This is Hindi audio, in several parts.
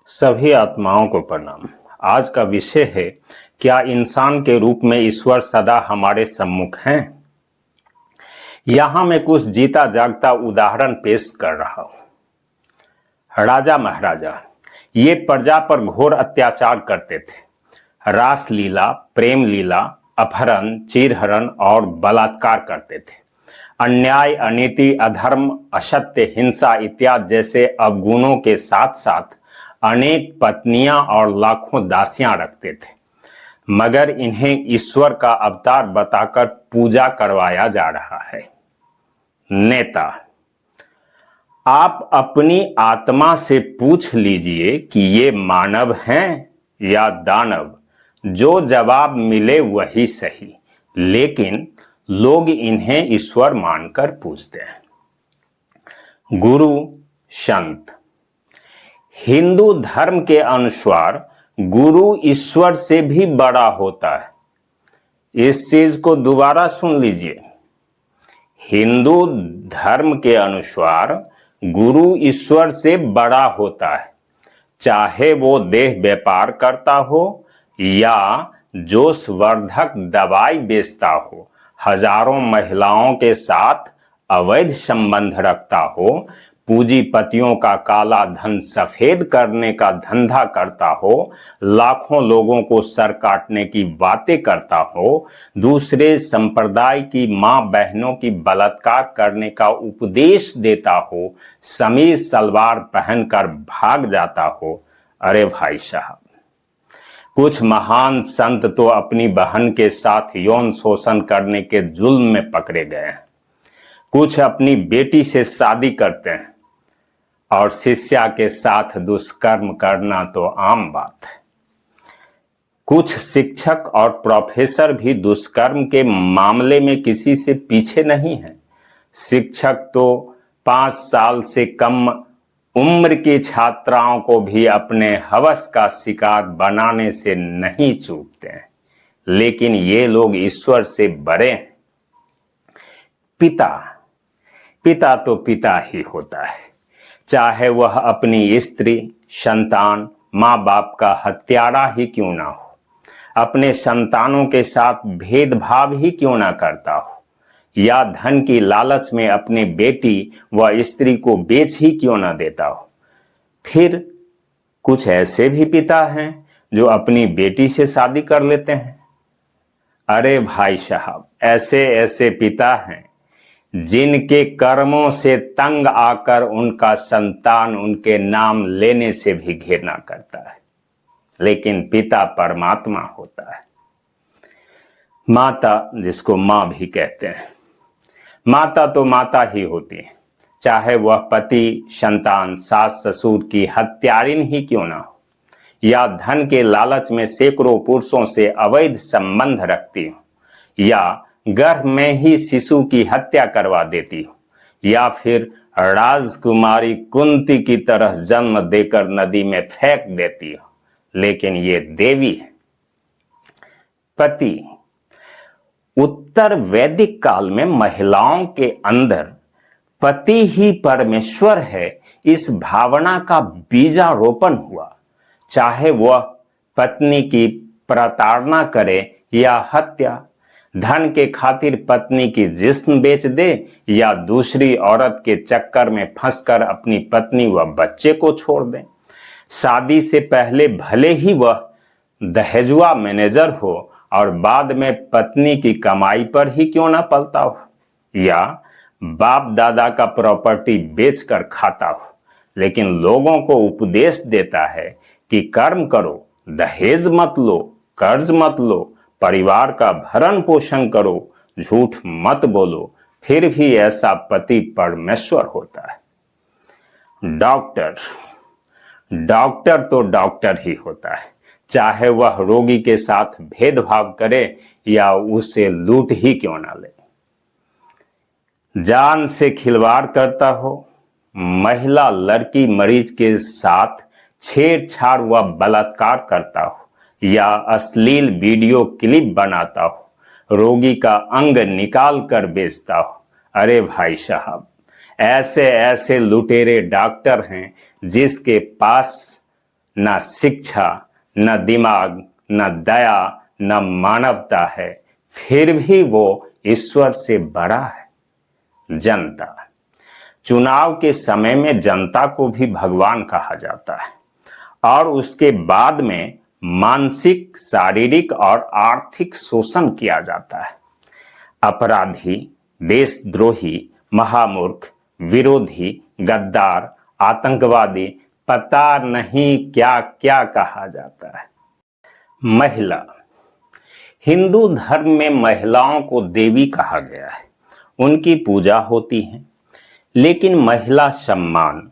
सभी आत्माओं को प्रणाम। आज का विषय है, क्या इंसान के रूप में ईश्वर सदा हमारे सम्मुख हैं। यहां मैं कुछ जीता जागता उदाहरण पेश कर रहा हूं। राजा महाराजा ये प्रजा पर घोर अत्याचार करते थे। रास लीला, प्रेम लीला, अपहरण, चीरहरण और बलात्कार करते थे। अन्याय, अनीति, अधर्म, असत्य, हिंसा इत्यादि जैसे अवगुणों के साथ साथ अनेक पत्नियां और लाखों दासियां रखते थे, मगर इन्हें ईश्वर का अवतार बताकर पूजा करवाया जा रहा है। नेता, आप अपनी आत्मा से पूछ लीजिए कि ये मानव हैं या दानव। जो जवाब मिले वही सही, लेकिन लोग इन्हें ईश्वर मानकर पूजते हैं। गुरु, संत, हिंदू धर्म के अनुसार गुरु ईश्वर से भी बड़ा होता है। इस चीज को दोबारा सुन लीजिए। हिंदू धर्म के अनुसार गुरु ईश्वर से बड़ा होता है, चाहे वो देह व्यापार करता हो या जोशवर्धक दवाई बेचता हो, हजारों महिलाओं के साथ अवैध संबंध रखता हो, पूंजीपतियों का काला धन सफेद करने का धंधा करता हो, लाखों लोगों को सर काटने की बातें करता हो, दूसरे संप्रदाय की मां बहनों की बलात्कार करने का उपदेश देता हो, समीज सलवार पहनकर भाग जाता हो। अरे भाई साहब, कुछ महान संत तो अपनी बहन के साथ यौन शोषण करने के जुल्म में पकड़े गए हैं। कुछ अपनी बेटी से शादी करते हैं और शिष्या के साथ दुष्कर्म करना तो आम बात है। कुछ शिक्षक और प्रोफेसर भी दुष्कर्म के मामले में किसी से पीछे नहीं हैं। शिक्षक तो 5 साल से कम उम्र की छात्राओं को भी अपने हवस का शिकार बनाने से नहीं चूकते हैं, लेकिन ये लोग ईश्वर से बड़े हैं। पिता, पिता तो पिता ही होता है, चाहे वह अपनी स्त्री, संतान, माँ बाप का हत्यारा ही क्यों ना हो, अपने संतानों के साथ भेदभाव ही क्यों ना करता हो, या धन की लालच में अपनी बेटी व स्त्री को बेच ही क्यों ना देता हो। फिर कुछ ऐसे भी पिता हैं जो अपनी बेटी से शादी कर लेते हैं। अरे भाई साहब, ऐसे ऐसे पिता हैं जिनके कर्मों से तंग आकर उनका संतान उनके नाम लेने से भी घृणा करता है, लेकिन पिता परमात्मा होता है। माता, जिसको मां भी कहते हैं, माता तो माता ही होती है, चाहे वह पति, संतान, सास ससुर की हत्यारिन ही क्यों ना हो, या धन के लालच में सैकड़ों पुरुषों से अवैध संबंध रखती हो, या गर्भ में ही शिशु की हत्या करवा देती हो, या फिर राजकुमारी कुंती की तरह जन्म देकर नदी में फेंक देती हो, लेकिन ये देवी है। पति, उत्तर वैदिक काल में महिलाओं के अंदर पति ही परमेश्वर है, इस भावना का बीजारोपण हुआ। चाहे वह पत्नी की प्रताड़ना करे या हत्या, धन के खातिर पत्नी की जिस्म बेच दे या दूसरी औरत के चक्कर में फंसकर अपनी पत्नी व बच्चे को छोड़ दे। शादी से पहले भले ही वह दहेजुआ मैनेजर हो और बाद में पत्नी की कमाई पर ही क्यों ना पलता हो, या बाप दादा का प्रॉपर्टी बेचकर खाता हो, लेकिन लोगों को उपदेश देता है कि कर्म करो, दहेज मत लो, कर्ज मत लो, परिवार का भरण पोषण करो, झूठ मत बोलो, फिर भी ऐसा पति परमेश्वर होता है। डॉक्टर, डॉक्टर तो डॉक्टर ही होता है, चाहे वह रोगी के साथ भेदभाव करे या उसे लूट ही क्यों ना ले। जान से खिलवाड़ करता हो, महिला लड़की मरीज के साथ छेड़छाड़ व बलात्कार करता हो, या अश्लील वीडियो क्लिप बनाता हो, रोगी का अंग निकाल कर बेचता हो। अरे भाई साहब, ऐसे ऐसे लुटेरे डॉक्टर हैं जिसके पास न शिक्षा, न दिमाग, न दया, न मानवता है, फिर भी वो ईश्वर से बड़ा है। जनता, चुनाव के समय में जनता को भी भगवान कहा जाता है और उसके बाद में मानसिक, शारीरिक और आर्थिक शोषण किया जाता है। अपराधी, देशद्रोही, महामूर्ख, विरोधी, गद्दार, आतंकवादी, पता नहीं क्या क्या कहा जाता है। महिला, हिंदू धर्म में महिलाओं को देवी कहा गया है, उनकी पूजा होती है, लेकिन महिला सम्मान,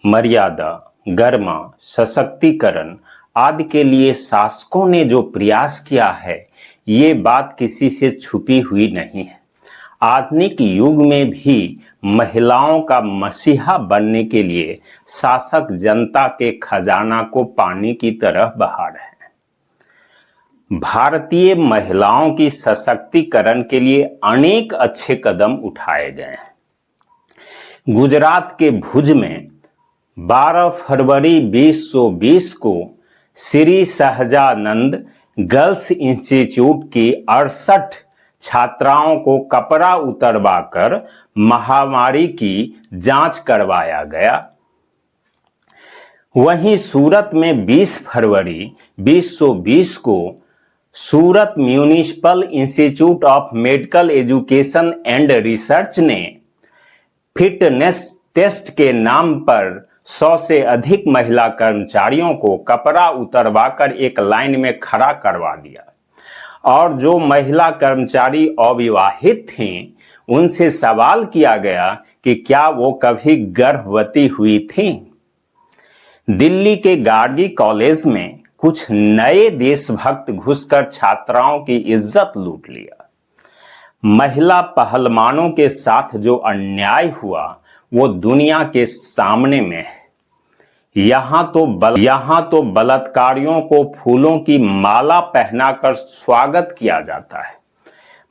मर्यादा, गरिमा, सशक्तिकरण आदि के लिए शासकों ने जो प्रयास किया है, ये बात किसी से छुपी हुई नहीं है। आधुनिक युग में भी महिलाओं का मसीहा बनने के लिए शासक जनता के खजाना को पानी की तरह बहा रहे हैं। भारतीय महिलाओं की सशक्तिकरण के लिए अनेक अच्छे कदम उठाए गए हैं। गुजरात के भुज में 12 फरवरी 2020 को श्री सहजानंद गर्ल्स इंस्टीट्यूट की 68 छात्राओं को कपड़ा उतरवाकर महामारी की जांच करवाया गया। वहीं सूरत में 20 फरवरी 2020 को Surat municipal institute of medical education and research ने फिटनेस टेस्ट के नाम पर 100 से अधिक महिला कर्मचारियों को कपड़ा उतरवाकर एक लाइन में खड़ा करवा दिया और जो महिला कर्मचारी अविवाहित थीं, उनसे सवाल किया गया कि क्या वो कभी गर्भवती हुई थीं। दिल्ली के गार्गी कॉलेज में कुछ नए देशभक्त घुसकर छात्राओं की इज्जत लूट लिया। महिला पहलवानों के साथ जो अन्याय हुआ वो दुनिया के सामने में है। यहाँ तो बलात्कारियों को फूलों की माला पहनाकर स्वागत किया जाता है।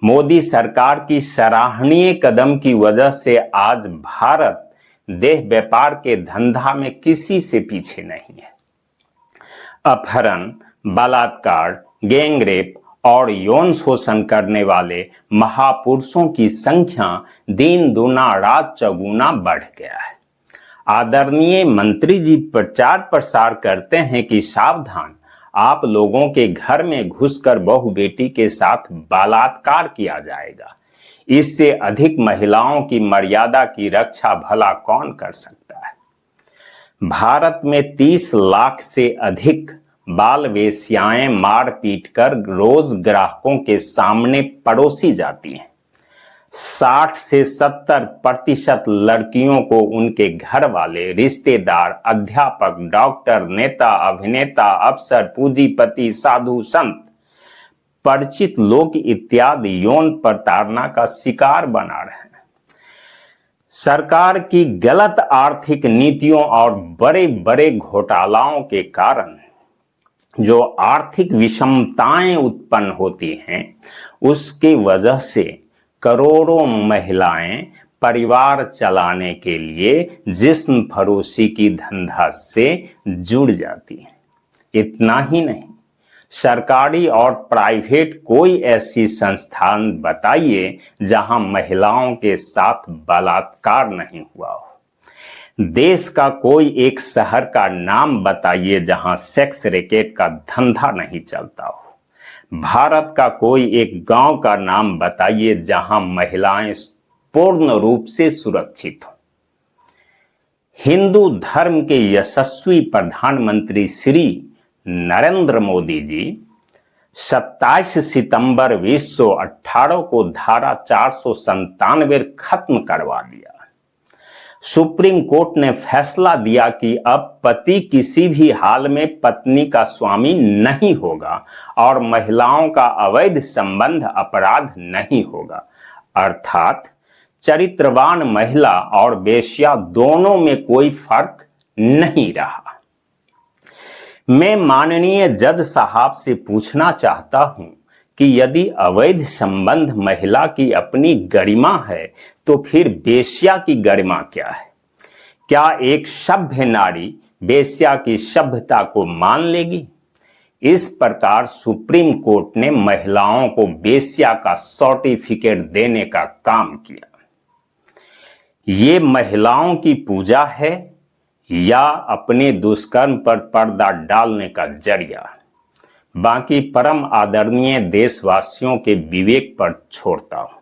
मोदी सरकार की सराहनीय कदम की वजह से आज भारत देह व्यापार के धंधा में किसी से पीछे नहीं है। अपहरण, बलात्कार, गैंगरेप और यौन शोषण करने वाले महापुरुषों की संख्या दिन दूना रात चौगुना बढ़ गया है। आदरणीय मंत्री जी प्रचार प्रसार करते हैं कि सावधान, आप लोगों के घर में घुसकर बहू बेटी के साथ बलात्कार किया जाएगा। इससे अधिक महिलाओं की मर्यादा की रक्षा भला कौन कर सकता है। भारत में 30 लाख से अधिक बाल वेश्याएं मार पीट कर रोज ग्राहकों के सामने परोसी जाती हैं। 60 से 70% लड़कियों को उनके घर वाले, रिश्तेदार, अध्यापक, डॉक्टर, नेता, अभिनेता, अफसर, पूंजीपति, साधु, संत, परिचित लोग इत्यादि यौन प्रताड़ना का शिकार बना रहे हैं। सरकार की गलत आर्थिक नीतियों और बड़े बड़े घोटालाओं के कारण जो आर्थिक विषमताएं उत्पन्न होती हैं, उसकी वजह से करोड़ों महिलाएं परिवार चलाने के लिए जिस्म फरोशी की धंधा से जुड़ जाती हैं। इतना ही नहीं, सरकारी और प्राइवेट कोई ऐसी संस्थान बताइए जहां महिलाओं के साथ बलात्कार नहीं हुआ हो। देश का कोई एक शहर का नाम बताइए जहां सेक्स रैकेट का धंधा नहीं चलता हो। भारत का कोई एक गांव का नाम बताइए जहां महिलाएं पूर्ण रूप से सुरक्षित हो। हिंदू धर्म के यशस्वी प्रधानमंत्री श्री नरेंद्र मोदी जी 27 सितंबर 2018 को धारा 497 खत्म करवा दिया। सुप्रीम कोर्ट ने फैसला दिया कि अब पति किसी भी हाल में पत्नी का स्वामी नहीं होगा और महिलाओं का अवैध संबंध अपराध नहीं होगा। अर्थात चरित्रवान महिला और वेश्या दोनों में कोई फर्क नहीं रहा। मैं माननीय जज साहब से पूछना चाहता हूं कि यदि अवैध संबंध महिला की अपनी गरिमा है तो फिर वेश्या की गरिमा क्या है? क्या एक सभ्य नारी वेश्या की सभ्यता को मान लेगी। इस प्रकार सुप्रीम कोर्ट ने महिलाओं को वेश्या का सर्टिफिकेट देने का काम किया। ये महिलाओं की पूजा है या अपने दुष्कर्म पर पर्दा डालने का जरिया, बाकी परम आदरणीय देशवासियों के विवेक पर छोड़ता हूं।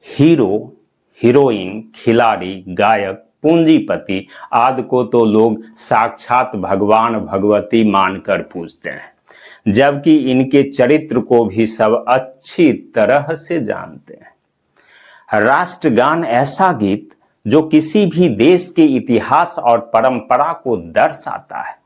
हीरो, हीरोइन, खिलाड़ी, गायक, पूंजीपति आदि को तो लोग साक्षात भगवान भगवती मानकर पूजते हैं, जबकि इनके चरित्र को भी सब अच्छी तरह से जानते हैं। राष्ट्रगान ऐसा गीत जो किसी भी देश के इतिहास और परंपरा को दर्शाता है,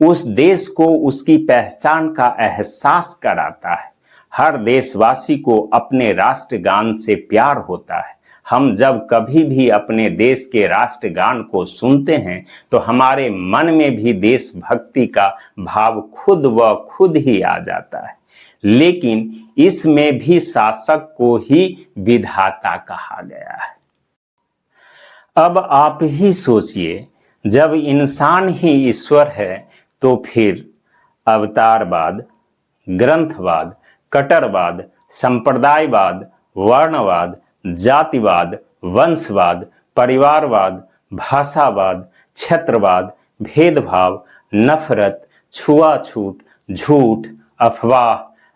उस देश को उसकी पहचान का एहसास कराता है। हर देशवासी को अपने राष्ट्रगान से प्यार होता है। हम जब कभी भी अपने देश के राष्ट्रगान को सुनते हैं तो हमारे मन में भी देशभक्ति का भाव खुद व खुद ही आ जाता है। लेकिन इसमें भी शासक को ही विधाता कहा गया है। अब आप ही सोचिए, जब इंसान ही ईश्वर है तो फिर अवतारवाद, ग्रंथवाद, कट्टरवाद, संप्रदायवाद, वर्णवाद, जातिवाद, वंशवाद, परिवारवाद, भाषावाद, क्षेत्रवाद, भेदभाव, नफरत, छुआछूत, झूठ, अफवाह,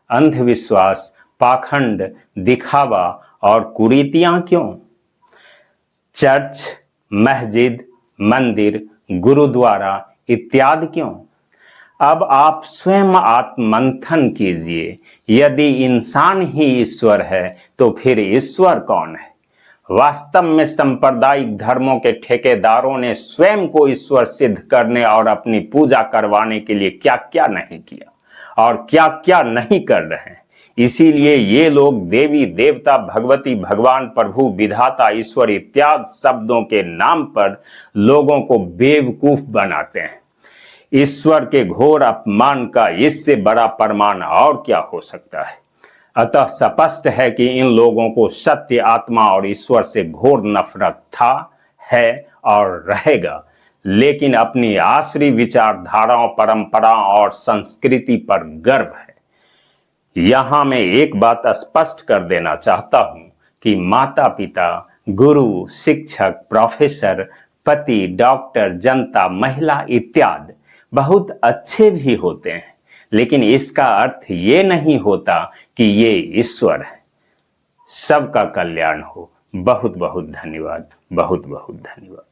अंधविश्वास, पाखंड, दिखावा और कुरीतियां क्यों? चर्च, मस्जिद, मंदिर, गुरुद्वारा इत्यादि क्यों? अब आप स्वयं आत्ममंथन कीजिए। यदि इंसान ही ईश्वर है तो फिर ईश्वर कौन है? वास्तव में सांप्रदायिक धर्मों के ठेकेदारों ने स्वयं को ईश्वर सिद्ध करने और अपनी पूजा करवाने के लिए क्या क्या नहीं किया और क्या क्या नहीं कर रहे हैं। इसीलिए ये लोग देवी देवता, भगवती, भगवान, प्रभु, विधाता, ईश्वर इत्यादि शब्दों के नाम पर लोगों को बेवकूफ बनाते हैं। ईश्वर के घोर अपमान का इससे बड़ा प्रमाण और क्या हो सकता है? अतः स्पष्ट है कि इन लोगों को सत्य, आत्मा और ईश्वर से घोर नफरत था, है और रहेगा, लेकिन अपनी आसुरी विचारधाराओं, परंपराओं और संस्कृति पर गर्व है। यहां मैं एक बात स्पष्ट कर देना चाहता हूं कि माता पिता, गुरु, शिक्षक, प्रोफेसर, पति, डॉक्टर, जनता, महिला इत्यादि बहुत अच्छे भी होते हैं, लेकिन इसका अर्थ ये नहीं होता कि ये ईश्वर है। सबका कल्याण हो। बहुत बहुत धन्यवाद। बहुत बहुत धन्यवाद।